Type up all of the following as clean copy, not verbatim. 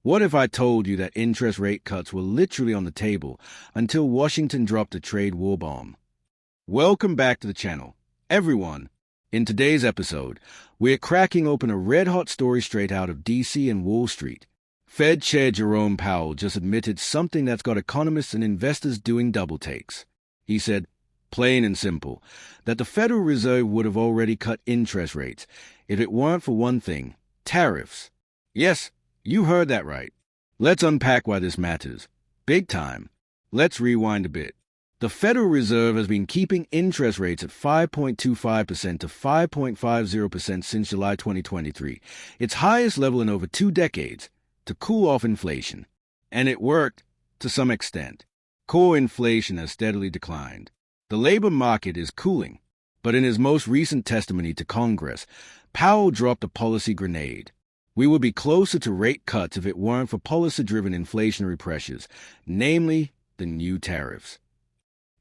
What if I told you that interest rate cuts were literally on the table until Washington dropped a trade war bomb? Welcome back to the channel, everyone. In today's episode, we're cracking open a red-hot story straight out of D.C. and Wall Street. Fed Chair Jerome Powell just admitted something that's got economists and investors doing double takes. He said, plain and simple, that the Federal Reserve would have already cut interest rates if it weren't for one thing: tariffs. Yes, you heard that right. Let's unpack why this matters. Big time. Let's rewind a bit. The Federal Reserve has been keeping interest rates at 5.25% to 5.50% since July 2023, its highest level in over 2 decades, to cool off inflation. And it worked, to some extent. Core inflation has steadily declined. The labor market is cooling. But in his most recent testimony to Congress, Powell dropped a policy grenade. We would be closer to rate cuts if it weren't for policy-driven inflationary pressures, namely the new tariffs.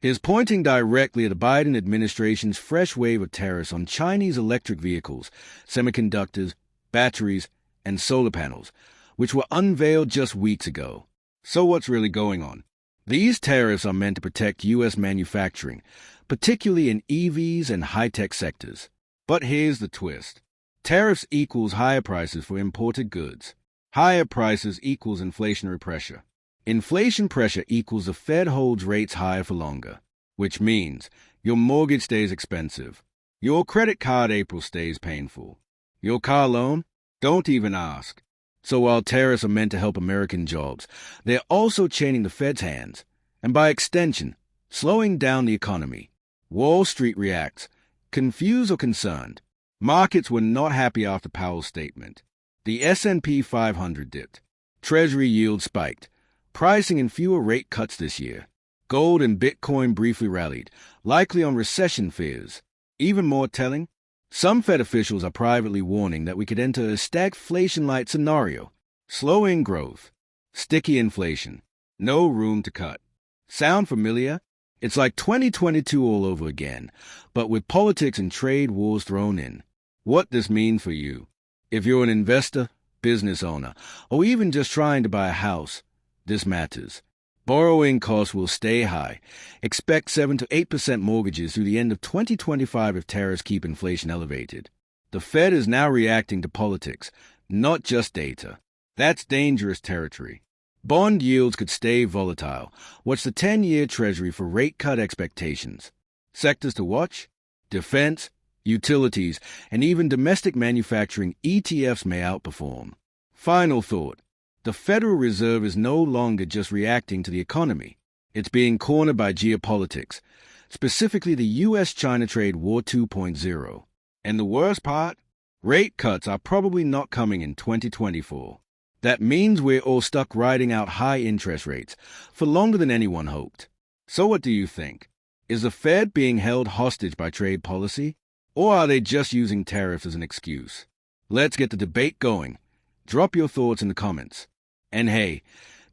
He's pointing directly at the Biden administration's fresh wave of tariffs on Chinese electric vehicles, semiconductors, batteries, and solar panels, which were unveiled just weeks ago. So what's really going on? These tariffs are meant to protect U.S. manufacturing, particularly in EVs and high-tech sectors. But here's the twist. Tariffs equals higher prices for imported goods. Higher prices equals inflationary pressure. Inflation pressure equals the Fed holds rates higher for longer, which means your mortgage stays expensive. Your credit card April stays painful. Your car loan? Don't even ask. So while tariffs are meant to help American jobs, they're also chaining the Fed's hands, and by extension, slowing down the economy. Wall Street reacts, confused or concerned. Markets were not happy after Powell's statement. The S&P 500 dipped. Treasury yields spiked, pricing in fewer rate cuts this year. Gold and Bitcoin briefly rallied, likely on recession fears. Even more telling, some Fed officials are privately warning that we could enter a stagflation-like scenario. Slowing growth. Sticky inflation. No room to cut. Sound familiar? It's like 2022 all over again, but with politics and trade wars thrown in. What this means for you? If you're an investor, business owner, or even just trying to buy a house, this matters. Borrowing costs will stay high. Expect 7 to 8% mortgages through the end of 2025 if tariffs keep inflation elevated. The Fed is now reacting to politics, not just data. That's dangerous territory. Bond yields could stay volatile. Watch the 10-year Treasury for rate cut expectations. Sectors to watch? Defense, utilities, and even domestic manufacturing ETFs may outperform. Final thought. The Federal Reserve is no longer just reacting to the economy. It's being cornered by geopolitics, specifically the U.S.-China trade war 2.0. And the worst part? Rate cuts are probably not coming in 2024. That means we're all stuck riding out high interest rates for longer than anyone hoped. So what do you think? Is the Fed being held hostage by trade policy? Or are they just using tariffs as an excuse? Let's get the debate going. Drop your thoughts in the comments. And hey,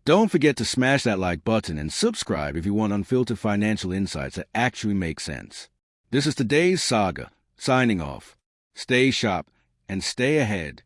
don't forget to smash that like button and subscribe if you want unfiltered financial insights that actually make sense. This is today's saga, signing off. Stay sharp and stay ahead.